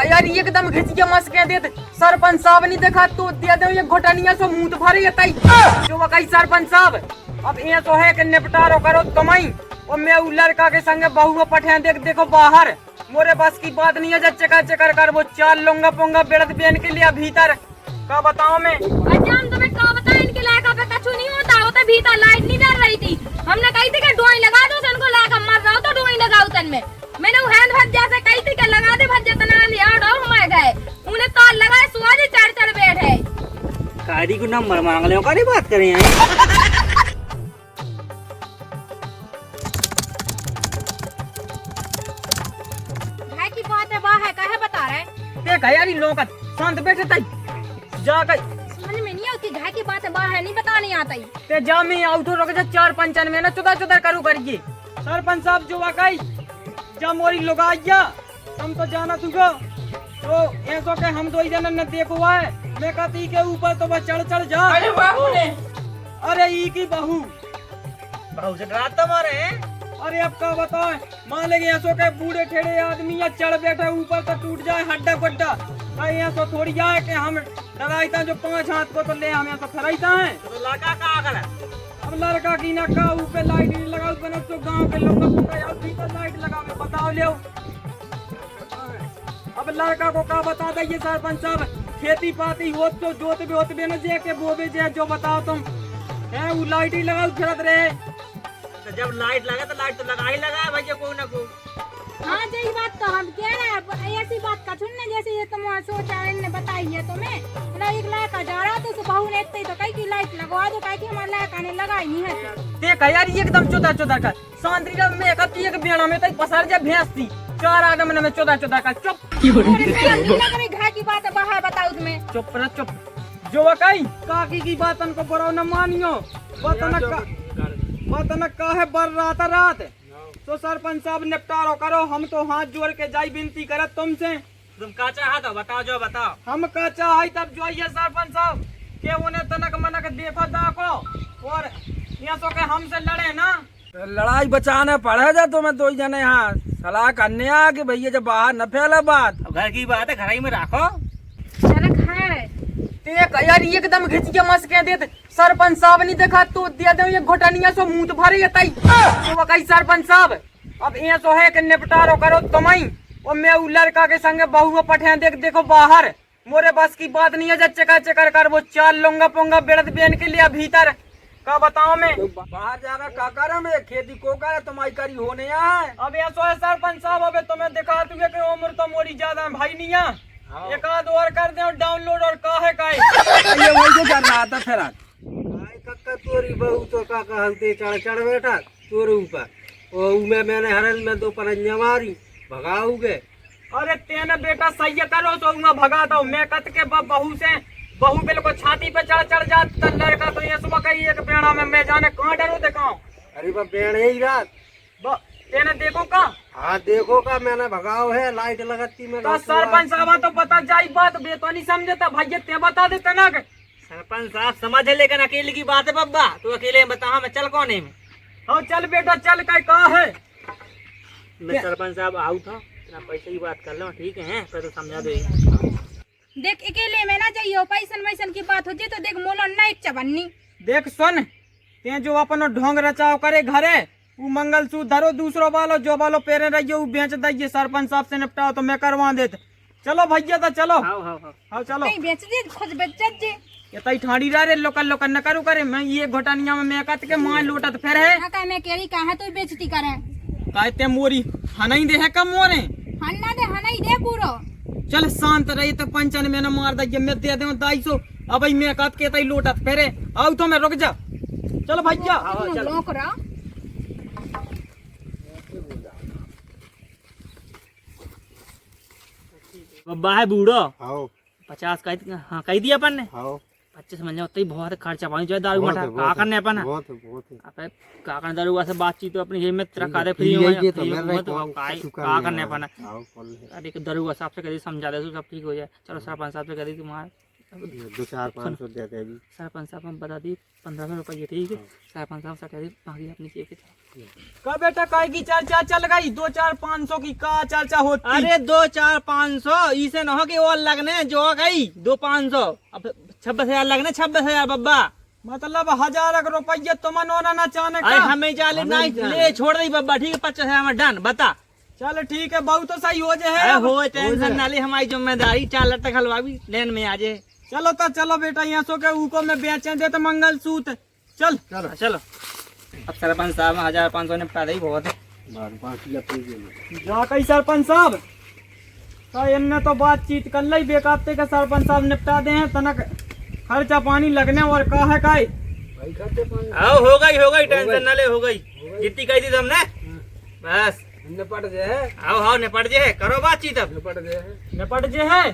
यार एकदम घिच के मस के देते सरपंच साहब नहीं देखा तो दे दो ये घोटनिया सो मुंह भरे तई जो वकई सरपंच साहब अब ये तो है कि निपटारो करो तुम्हारी और मैं उ लड़का के संगे बहू पठे देखो बाहर मोरे बस की बात नहीं है जब चका चकर कर वो चाल लूंगा पोंगा बेड़त बेन के लिए भीतर का बताओ मैं हम तुम्हें क्या बताएं इनके लायक अब कछु नहीं होता भीतर लाइट नहीं जल रही थी हमने कही थी कि डोई लगा दो उनको लायक मर रहा तो डोई लगाओ तन में मैंने हैंड भज जैसे कही थी कि लगा दे भज तना लिया और हम गए उन्हें तार लगाए सुहाजी चढ़ बैठे कायदी को नंबर मांग ले का बात करें हैं भाई की बात है वाह है काहे बता रहे देख यार इन लोगों का शांत बैठे तई जाकर समझ में नहीं आती घाय की बात है वाह है नहीं बता नहीं आता ही ते जा मैं आउट हो रखे 495 ना चुदा चुदा करू करिए सरपंच साहब जो वाकई जा मोरी लोगाइया हम तो जाना तुझो तो ऐसो के हम दो जन न देखो है मैं कहती के ऊपर तो बस चढ़ चढ़ जा अरे बापू ने अरे ई की बहू से डरात तुम्हारे अरे अब का बताओ मान लेंगे ऐसो के बूढ़े ठेड़े आदमी या चढ़ बैठे ऊपर तो टूट जाए हड्डा गुड्डा कहीं ऐसो थोड़ी जाए कि हम डराइता जो 5 हाथ को तो ले हमें तो फराइता है तो लड़का का आगल है अब लड़का की ना का ऊपर लाइट नहीं लगाओ बनो तो गांव के लोग को यार भीतर लाइट लगा मैं बताओ ले अब लड़का को का बता दे ये सरपंच साहब खेती पाती हो तो जोत भी होते बेनो जे के बोबे जे जो बताओ तुम है वो लाइट ही लगाओ फिरत रहे तो जब लाइट लगा तो लाइट तो लगा ही लगा है भैया कोई ना कोई हाँ यही बात तो हम कह रहे हैं ऐसी बात का सुनने जैसे ये तुम सोचा ने बताई है तुम्हें मतलब एक लायक जा रहा तो बहू ने तो कहीं की लाइट लगवा दो कहीं की हमारे लायक आने लगाई नहीं है देख यार ये एकदम चौदह चौदह का शांति जब मैं कहती एक बेड़ा में तो पसार जा भैंस थी 4 आदमी में 14 का चुप घाय की बात है बाहर बताओ तुम्हें चुप रह चुप जो वकई काकी की बात को बड़ो न मानियो वतन का है बर रात तो सरपंच साहब निपटारो करो हम तो हाथ जोड़ के जाई विनती करत तुमसे तुम का चाहत हो बताओ जो बताओ हम का चाहे तब जो ये सरपंच साहब के उन्हें तनक मनक देखो दाको और ये तो के हमसे लड़े ना लड़ाई बचाने पड़े जा तुम्हें 2 जने यहाँ सलाह करने आ कि भैया जब बाहर न फैला बात घर की बात है घर ही में रखो शरक है देख यार एकदम घिच के मस के देते सरपंच साहब नहीं देखा तो दे दो ये घोटनिया सो मुंह भरे तई तो वकई सरपंच साहब अब ये तो है कि निपटारो करो तुम्हारी और मैं उ लड़का के संगे बहू पठे देखो बाहर मोरे बस की बात नहीं है जब चका चकर कर वो चाल लूंगा पोंगा बेड़त बेन के लिए भीतर का बताओ मैं तो बाहर जाकर का करे में खेती को करे तुम्हारी करी होने है अब ऐसा है सरपंच साहब अब तुम्हें दिखा तुझे कि उम्र तो मोरी ज्यादा भाई नहीं है एक आध और कर दे और डाउनलोड और का है ये वही जो कर रहा था फिर कक्का तोरी बहू तो का कहते चढ़ चढ़ बैठा तोरे ऊपर और मैंने हरल में 2 परंजा मारी भगाऊगे अरे तेने बेटा सही करो तो मैं भगाता हूँ मैं कत के बहू से बहू बिल्कुल छाती पे चढ़ जाता लड़का तो ये सुबह कही एक पेड़ा में मैं जाने कहाँ डरू दिखाऊं अरे बा बेड़ ही रात तेने देखो का हाँ देखो का मैंने भगाओ है लाइट लगाती मैं तो सरपंच साहब तो पता जाई बात बे तो नहीं समझता भैया ते बता देते ना सरपंच साहब समझ है लेकिन अकेले की बात है बब्बा तू अकेले बता मैं चल कोने में हाँ चल बेटा चल का है मैं सरपंच साहब आऊ था पैसे की बात कर लो ठीक है फिर तो समझा देगा देख अकेले में ना चाहिए पैसन वैसन की बात होती तो देख मोलो नहीं चबन्नी देख सुन ते जो अपन ढोंग रचाव करे घरे वो मंगलसूत्र धरो दूसरो वालो जो वालो पेरे रहिए वो बेच दीजिए सरपंच साहब से निपटाओ तो मैं करवा देते चलो भैया तो चलो हाँ चलो नहीं बेच दे खुद बेच दे ये तई ठाड़ी रे लोकल न करू करे मैं ये घोटानिया में मैं कत के मां लोटत फिर है हां का मैं केरी कहां तो बेचती करे कहते मोरी हनई दे है कम मोरे हन्ना दे हनई दे पूरो चल शांत रही तो 95 न मार दे मैं दे दूं 250 अब मैं कत के तई लोटत फिर आउ तो मैं रुक जा चलो भैया लोकरा बब्बा है बूढ़ो आओ 50 हाँ कही दिया अपन ने आओ 25 समझ जाओ तो बहुत खर्चा पानी जो दारू मठा का करने अपन बहुत अब का करने दारू से बातचीत तो अपनी जेब में रखा दे फ्री का करने अपन अरे दारू साहब से कभी समझा दे सब ठीक हो जाए चलो सरपंच साहब से कभी तुम्हारे दो 400-500 देते हैं जी। सरपंच साहब हम बता दी 1500 रुपये, ठीक है। सरपंच साहब सटा दी, बाकी अपनी चेक के का बेटा काय की चर्चा चल गई 2-4-500 की का चर्चा होती। अरे 2-4-500 इसे न हो कि और लगने जो गई 2-500, अब 26,000 लगने 26,000 बब्बा। मतलब 1000 रुपये तो मनोना ना चाहने अरे का। हमें जाले नहीं ले छोड़ दी बब्बा, ठीक है। 25,000 में डन, बता। चल ठीक है बहु तो सही हो जाए अरे है। हो टेंशन ना ले, हमारी जिम्मेदारी। 4 लाख तक हलवा भी लेन में आ जाए। चलो तो चलो बेटा यहाँ सो के ऊको में बेचे दे तो मंगलसूत्र। चल चलो अब सरपंच साहब 1500 निपटा दे, बहुत है। बाकी अपनी जेब में। जा कही सरपंच साहब तो इनने तो बातचीत कर ली बेकाते के सरपंच साहब निपटा दे हैं तनक खर्चा पानी लगने और का है काय। भाई खाते पानी आओ हो गई टेंशन ना ले, हो गई जितनी कही थी तुमने बस। निपट जाए, आओ निपट जे, करो बातचीत अब। निपट जाए। निपट जे है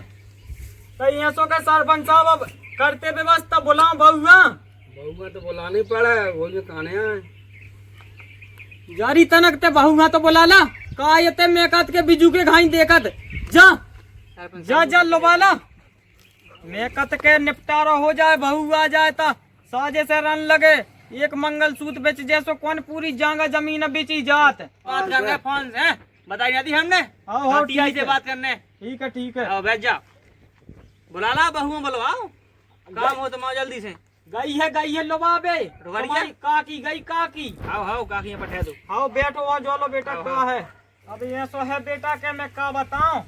तो यहाँ सो के सरपंच साहब अब करते व्यवस्था बुलाओ बहुआ। बहू में तो बुलाना ही पड़ा है, वो जो खाने हैं। जारी तनक ते बहुआ तो बुला ला का ये ते मेकत के बिजू के घाई देखत जा जा लोबाला मेकत के निपटारा हो जाए बहू आ जाए ता साजे से रन लगे। एक मंगलसूत्र बेच जैसो कौन पूरी जांगा जमीन बेची जात। बात करने फोन से बताई नहीं थी हमने। हाँ, टीआई ठीक से है। बात करने। ठीक है आओ बैठ जाओ, बुला ला बहुओं बुलवाओ, काम हो तो माओ जल्दी से। गई है लोबाबे रुकरिया? तुम्हारी काकी गई काकी। आओ काकी यहाँ पठा दो। आओ बैठो वहाँ जोलो बेटा हाँ, का है। अब ये सो है बेटा के मैं का बताऊं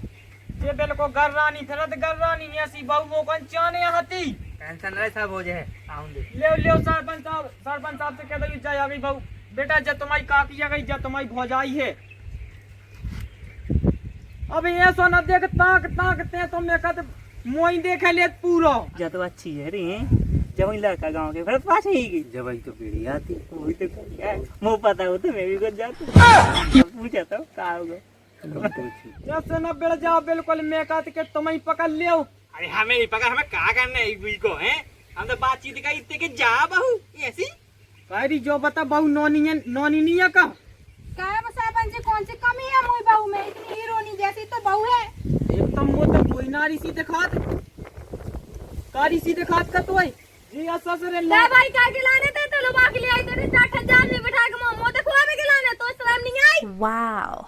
ये बिल्कुल गर्रानी फिरत गर्रानी ऐसी बहुओं को चाने हती। टेंशन नहीं सब हो जाए, आऊंगे। ले सरपंच साहब से कह दो जा आ गई बहू बेटा जब तुम्हारी काकी आ गई जब तुम्हारी भौजाई है। अब ये सो न देख ताकते तो मैं कहते मोई देखे ले पूरा। जा तो अच्छी है रे, जब वही लड़का गाँव के फिर पास ही गई। जब वही तो पीढ़ी आती। वही तो क्या है, मुँह पता हो तो मैं भी कुछ जाता पूछा था कहा होगा। जैसे न बेड़ जाओ बिल्कुल मैं कहते के तुम्हें पकड़ ले। अरे हमें नहीं पता, हमें क्या करना है एक को है। हम तो बातचीत का इतने के जा बहू ऐसी कहरी जो बता बहू नौनी नहीं है का। सरपंच जी कौन सी कमी है मुई बहू में, इतनी हीरोनी जैसी तो बहू है। एकदम वो तो कोई नारी सी दिखात कारी सी दिखात का तो है जी ऐसा से ले भाई का खिलाने थे तो लोबा के लिए आई तेरे 6000 में बिठा के मोमो तो खुआ में खिलाने तो शर्म नहीं आई। वाओ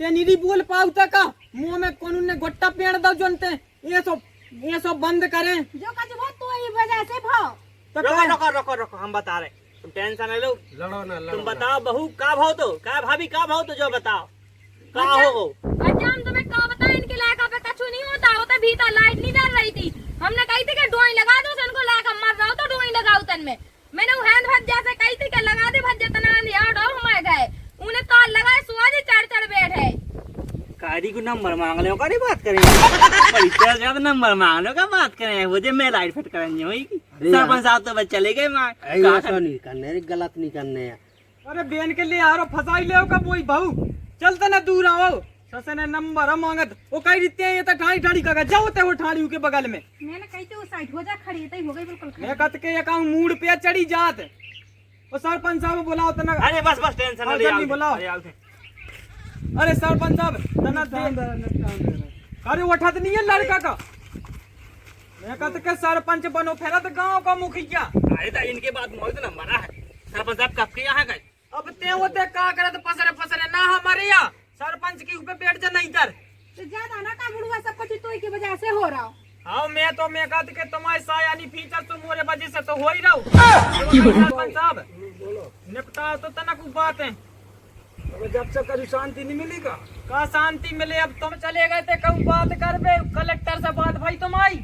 ते निरी बोल पाऊ तक मुंह में कोन ने गोट्टा पेड़ दो जनते ये सब बंद करें जो कछ वो तो ही वजह से भाव। तो रोको हम बता रहे, तुम टेंशन नहीं लो। लड़ो ना तुम बताओ बहू का भाव तो क्या भाभी का भाव तो जो बताओ का हो। अच्छा हम तुम्हें का बताएं इनके लायक पे कछु नहीं होता, होता भीतर लाइट नहीं डल रही थी। हमने कही थी कि डोई लगा दो उनको लायक मर जाओ तो डोई लगाओ तन में। मैंने वो हैंड भज जैसे कही थी कि लगा दे भज तना लिया डो हम गए उन्हें तार लगाए सुआजी चढ़ बैठे। कारी को नंबर मांग लो का बात करेंगे परिचय का नंबर मांग लो का बात करें, वो जो मैं लाइट फिट करेंगे वही सरपंच साहब तो बस चले गए मां ऐसा नहीं करने रे, गलत नहीं करने है। अरे बेन के लिए यारो फसाई ले का वही बहू चलते ना दूर आओ ससे ने नंबर मांगत वो कही देते हैं ये तो ठाड़ी ठाड़ी का जाओ ते वो ठाड़ी के बगल में। मैंने कही थी वो साइड हो जा खड़ी तो हो गई बिल्कुल। मैं कहत के एक मूड पे चढ़ी जात वो सरपंच साहब बुलाओ तना। अरे बस टेंशन हाँ, जल्दी बुलाओ। अरे सरपंच साहब तना अरे उठत नहीं है लड़का का। मैं कहत के सरपंच बनो फिरत गांव का मुखिया। अरे तो इनके बाद मोहित नंबर है सरपंच साहब कब के यहाँ गए। अब ते होते का करत पसरे ना हमारे यहाँ सरपंच के ऊपर बैठ जा नहीं कर तो ज्यादा ना का बुढ़वा सब कुछ तो की वजह से हो रहा। हाँ मैं कहत के तुम्हारे सायानी फीचर तुम मोरे वजह से तो हो ही रहो। सरपंच साहब निपटा तो तनक बात है जब तक कभी शांति नहीं मिली का शांति मिले। अब तुम चले गए थे कब बात कर बे कलेक्टर से बात भाई तुम्हारी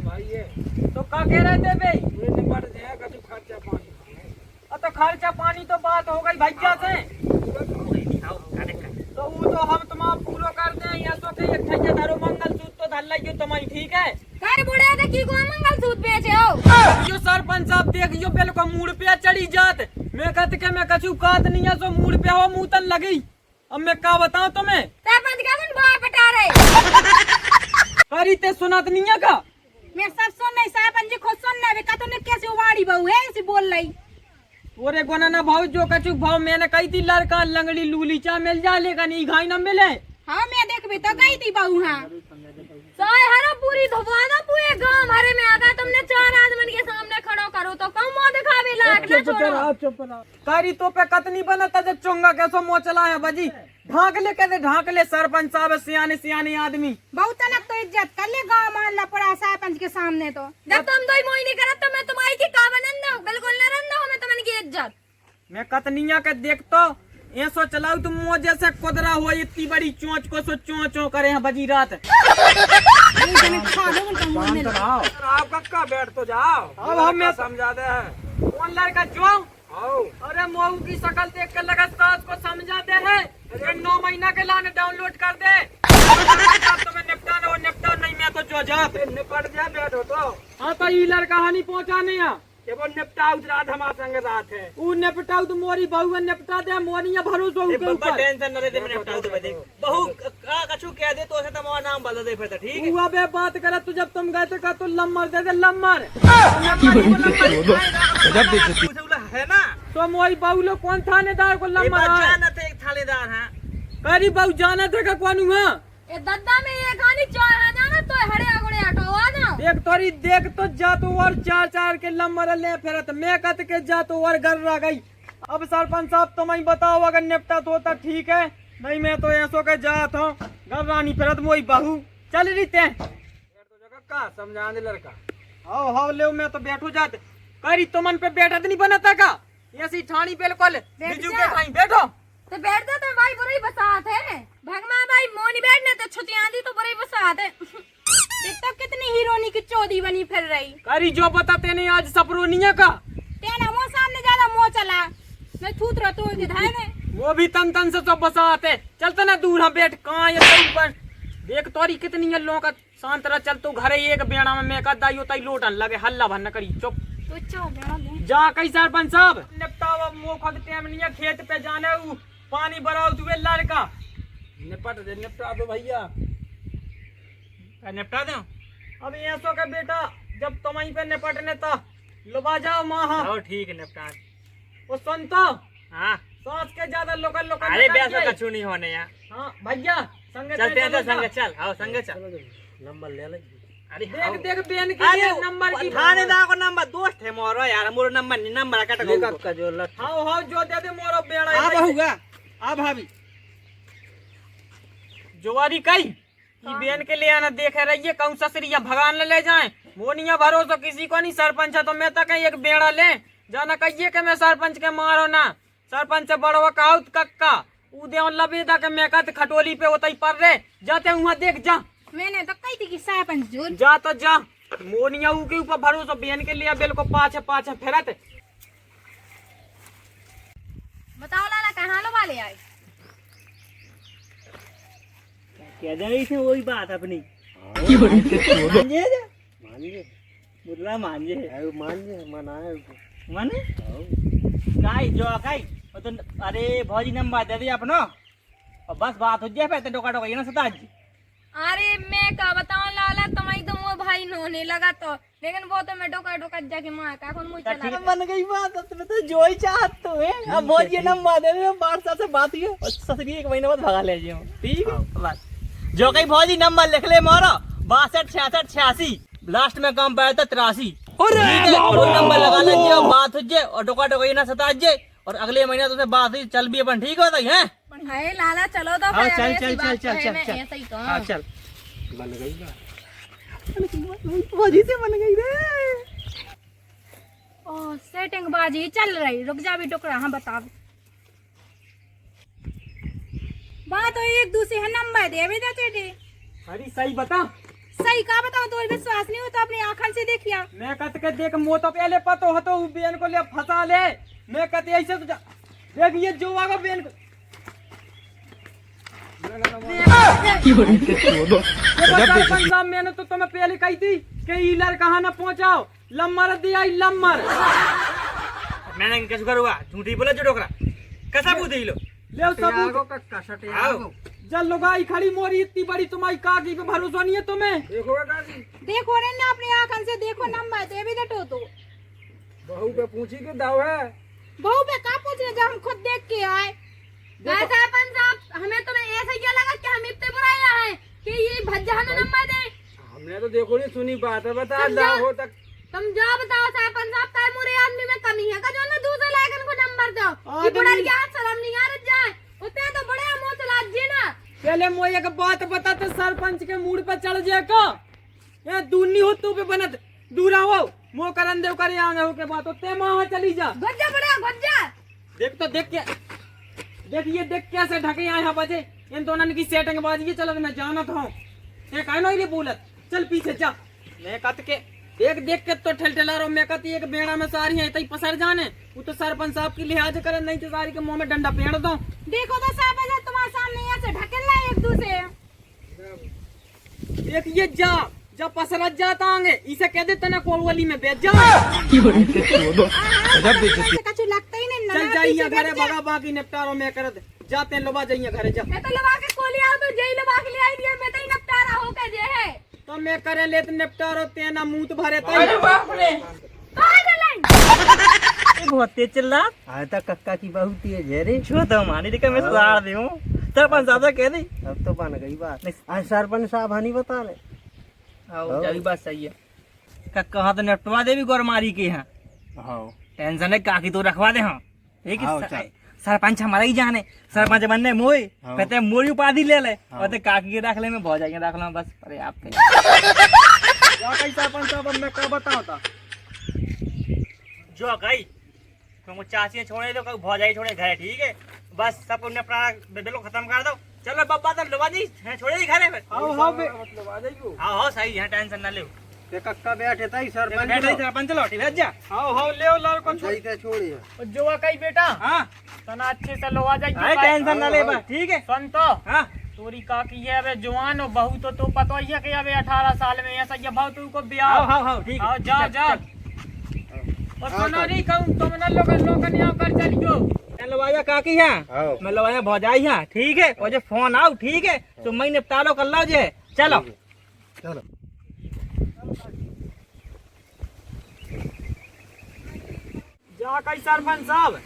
भाई ये तो का कह रहे थे बे निपट जाए कभी खर्चा पानी। तो खर्चा पानी तो बात हो गई भैया से तो वो तो हम तुम्हारा पूरा करते हैं या तो एक ठैया धरो मंगलसूत्र तो धर लियो तुम्हारी ठीक है। कर बुढ़े ने की को मंगलसूत्र बेचे हो जो सरपंच साहब देखियो बिल्कुल मूड पे चढ़ी जात। मैं कहते के मैं कछु कात नहीं है सो मूड पे हो मुंह लगी। अब मैं क्या बताऊं तुम्हें सरपंच का मन बाहर बटा रहे करी ते सुनत नहीं है का। मैं सब सुन नहीं सरपंच जी खुद सुनना वे का तो ने कैसे उवाड़ी बहू है ऐसे बोल रही। ओरे गोना ना भाव जो कछु भाव मैंने कही थी लड़का लंगड़ी लूली चा मिल जा लेकिन ई घाई न मिले हाँ मैं देखबे तो गई थी बहू हाँ साय हरा पूरी धोवाना पूरे गांव हरे में आगा तुमने 4 आदमी के सामने खड़ो करो तो कम मुंह दिखावे लायक ना छोड़ो। कारी तो पे कतनी बनता जब चोंगा कैसो मुँह चलाया बजी ढाक ले कहते ढाक ले सरपंच साहब सियाने सियाने आदमी बहुत तनक तो इज्जत कर ले गाँव मोहल्ला पड़ा सरपंच के सामने तो जब तुम दो मोई नहीं करत तो मैं तुम्हारी की का बनन बिल्कुल न रन हो मैं तुम्हारी की इज्जत। मैं कतनिया के देखतो ऐसो चलाऊ तुम मुँह जैसे कुदरा हुआ इतनी बड़ी चोंच को सो चों चों करे हैं बजी रात। आप कक्का बैठ तो जाओ। अब हमें समझा दे है कौन लड़का जो आओ। अरे मऊ की शक्ल देख कर लगा सास को समझाते हैं 9 महीना के लाने डाउनलोड कर दे तुम्हें निपटाना और निपटा नहीं मैं तो जो जात निपट जा बैठो तो हाँ तो ये लड़का हानि पहुँचाने आ ये वो निपटाऊ रात हमारे संग रात है। ऊ निपटाऊ तो मोरी बहू निपटा दे मोरिया भरोसा के ऊपर टेंशन न ले मैं निपटाऊ तो देख बहु का कछु कह दे तो ऐसे तुम्हारा नाम बदल दे फिर ठीक है। हुआ बे बात करे तू जब तुम गए थे का तो लम्मर दे दे लम्मर है ना तो मोरी बहू लोग कौन थानेदार को लम्मर जाना थे एक थानेदार है करी बहू जाना थे का कौन हुआ ये दद्दा में ये खानी चाय है जाना तो हड़े आगड़े हटवा ना देख तो जा तो और 4 के लम्बर ले फिरत मैं कत के जा तो और घर रह गई। अब सरपंच साहब तुम ही बताओ अगर निपटा तो होता ठीक है नहीं मैं तो ऐसो के जात हूँ घर रानी फिरत मोई बहू चल रही ते कक्का समझा दे लड़का। हाउ ले मैं तो बैठू जाते करी तुमन पे बैठत नहीं बनता का ऐसी ठानी बिल्कुल बिजू के खाई बैठो तो बैठ जा तो भाई बुरी बसात है भगमा भाई मोनी बैठने तो छुट्टियां दी तो बुरी बसात है। तो कितनी हीरोनी की चौधी बनी फिर रही करी जो बताते नहीं आज सपरोनिया का तेना वो सामने ज्यादा मुँह चला मैं थूत रहा तो धाय में वो भी तन तन से सब बसाते चलते ना दूर हम बैठ कहाँ ये पर देख तोरी कितनी लोगों का शांत रह चल तू घरे एक बेड़ा में मैं कदा यो तई लोटन लगे हल्ला भन्न करी चुप तो चल जा कई सरपंच साहब निपटावा मुंह खद टाइम नहीं है खेत पे जाने ऊ पानी भराओ तुवे लड़का निपट दे निपटा दो भैया निपटा दो अब ऐसो का बेटा जब तुम ही पे निपटने तो लुबा जाओ माँ ठीक है निपटा वो सुन तो हाँ सांस के ज्यादा लोकल लोकल अरे ब्याह कछु नहीं होने यार हाँ भैया संग चलते हैं तो संग चल आओ संग चल नंबर ले ले अरे देख देख बेन की नंबर की थानेदार को नंबर दोस्त है मोरो यार मोरो नंबर नहीं नंबर कट ले गो कक्का जो लट हाँ हाँ जो दे दे मोरो बेड़ा अब होगा अब भाभी जुआरी कई ये बेन के लिए आना देखे रहिए कौन ससरिया भगान ले जाए मोनिया भरोसा किसी को नहीं सरपंच है तो मैं तक एक बेड़ा ले जाना कहिए कि मैं सरपंच के मारो ना सरपंच से बड़वा कहूत कक्का उदे लबेदा के मैं कहते खटोली पे होता ही पर रे जाते हुआ देख जा मैंने तो कही थी कि सरपंच जो जा तो जा मोनिया ऊ के ऊपर भरोसा बेन के लिए बिल को पाछे पाछे फेरत बताओ लाला कहाँ लो वाले आए कह दे से वही बात अपनी मानिए मानिए मुर्रा मानिए मानिए मनाए माने काई जो काई तो अरे भौजी नंबर दे दिया अपनो और बस बात हो जाए फिर टोका टोका ये ना सताज अरे मैं क्या बताऊं लाला तुम्हारी तो वो भाई नोने लगा तो लेकिन वो तो मैं डोका डोका जाके मार का कौन मुझे चला बन गई बात अब तो जो ही चाहत तो है अब भौजी नंबर दे दे बात से बात हुई और ससुरी 1 महीने बाद भगा ले जियो ठीक है बस जो कहीं भौजी नंबर लिख ले मारो 62 66 86 लास्ट में काम पाया था 83 नंबर लगा ले जो बात हो जाए और टोका टोका ये ना सताज जाए और अगले महीने तो बात हुई चल भी अपन ठीक होता है हाय लाला चलो तो हाँ, फिर चल, ऐसी चल, बात चल, है, चल, मैं चल, ऐसा ही कहूं। हाँ चल बन गई बात भौजी से बन गई रे ओ सेटिंग बाजी चल रही रुक जा भी टुकड़ा हाँ बता बात तो एक दूसरे है नंबर दे भी देते थे अरे सही बता सही का बताओ तो विश्वास नहीं होता अपनी आंखन से देखिया मैं कहते के देख मो तो पहले पतो हो तो बेन को ले फंसा ले मैं कहते ऐसे तो देख ये जो आगा बेन को सरपंच साहब मैंने तो तुम्हें पहले कही थी कि ई लड़का ना पहुंचाओ लम्मर दिया लम्मर मैंने कैसे करूँगा झूठी बोला जो डोकरा कैसा पूछ लो ले सबूत कक्का सटे आओ जल लुगाई खड़ी मोरी इतनी बड़ी तुम्हारी काकी पे भरोसा नहीं है तुम्हें देखो काकी देखो रे ना अपनी आंखन से देखो नंबर दे भी देतो तो बहू पे पूछी के दाव है बहू पे का पूछने जब हम खुद देख के आए गाय सरपंच साहब हमें तुम्हें ऐसा क्या लगा कि हम इतने बुराया हैं कि ये भज्जा ने नंबर दे। हमने तो देखो नहीं सुनी बात है, बता समझा। हो तक तुम जाओ बताओ सरपंच साहब काय मुरे आदमी में कमी है का जो ना दूसरे लायकन को नंबर दो आदमी- ये बुढ़ा क्या शर्म नहीं आ रहा जाए उतने तो बड़े मुंह चला जी ना। पहले मोए एक बात बता तो सरपंच के मूड पर चढ़ जाए का ये दूनी हो तू पे बनत दूरा हो मो करन देव करे आगे हो के बात होते वहां चली जा। भज्जा बड़ा भज्जा देख तो देख के देख ये देख कैसे ढके आए हैं बजे इन दोनों की सेटिंग बाजी ये चलत मैं जानत हूं ये काहे नहीं बोलत चल पीछे जा। मैं कत के देख देख के तो ठलठला रहा मैं कत एक बेड़ा में सारी है तई पसर जाने वो तो सरपंच साहब की लिहाज करे नहीं तो सारी के मुंह में डंडा पेड़ दो। देखो तो सरपंच साहब तुम्हारे सामने ऐसे ढकेल रहा है एक दूसरे। देख ये जा जा पसरत जाता आगे इसे कह दे तना कोलवली में बेच जा। कछु लगता ही नहीं चल जाइए घरे भगा बाकी निपटारो मैं करत जाते हैं लोबा जाइए घरे जा। मैं तो लगा के कोली आओ तो जेल लगा के ले आई दिया मैं तो ही नपटारा हो के जे है तो मैं करे ले तो निपटारो तेना मुंह तो भरे तई। कहां चलाई बहुत तेज चल रहा। आया था कक्का की बहू तेज है रे। छो तो मानी दिक्कत मैं सुधार दी हूँ सरपंच साहब से कह दी। अब तो बन गई बात। आज सरपंच साहब हनी बता ले। आओ यही बात सही है कहाँ तो निपटवा दे भी गौरमारी के यहाँ हाँ टेंशन है काकी तो रखवा दे हाँ ठीक आओ, है चल। सरपंच हमारा ही जाने सरपंच बनने मोई हाँ। कहते हैं मोरी उपाधि ले ले हाँ। और ते काकी के रख ले में बहुत जाएंगे रख लो बस अरे आपके जा कई सरपंच साहब अब मैं क्या बताऊं था जो गई तुम चाची ने छोड़े दो भौजाई छोड़े घर ठीक है बस सबको निपटा बेलो खत्म कर दो चलो बब्बा तो लवा दी छोड़े ही घरे में आओ आओ बे हाँ सही है टेंशन ना ले ते कक्का बैठे था सरपंच सरपंच लौटी भेज जा आओ आओ ले लाल को छोड़ जाइते छोड़िए। जोवा कई बेटा हाँ तना अच्छे से लोआ जाइए टेंशन ना ले बस ठीक है सुन तो हाँ तोरी काकी है अबे जवान हो बहू तो पता ही है कि अबे 18 साल में ऐसा ये भाव तुमको ब्याह हाँ हाँ हाँ ठीक आओ है जा जा और सुनो नहीं कहूं तुम ना लोग यहाँ कर चलियो मैं लवाया काकी है आओ। मैं लवाया भौजाई है ठीक है और जो फोन आओ ठीक है तो मैं निपटा लो कर लो जे चलो चलो जा कई सरपंच साहब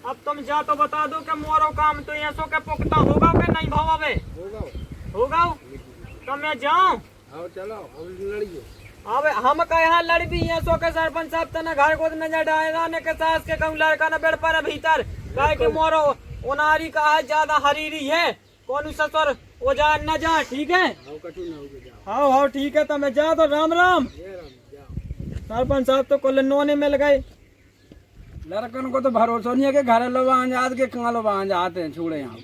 अब तुम जा तो बता दो कि मोरो काम तो ऐसो के पुख्ता होगा कि नहीं भाव अबे होगा तो मैं जाऊं आओ चलो हम लड़िए। अब हम का यहाँ लड़ भी ऐसो के सरपंच साहब तना घर को नजर डायरा ने के सास के कहूं लड़का न बेड़ पर भीतर गाय के मोरो उनारी का है ज्यादा हरीरी है कौन ससुर वो जा न जा ठीक है हाँ हाँ ठीक है तो मैं जा तो राम राम सरपंच साहब तो कोल नोने मिल गए लड़कन को तो भरोसा नहीं है कि घर लोग आज के कहाँ लोग आज आते हैं छोड़े यहाँ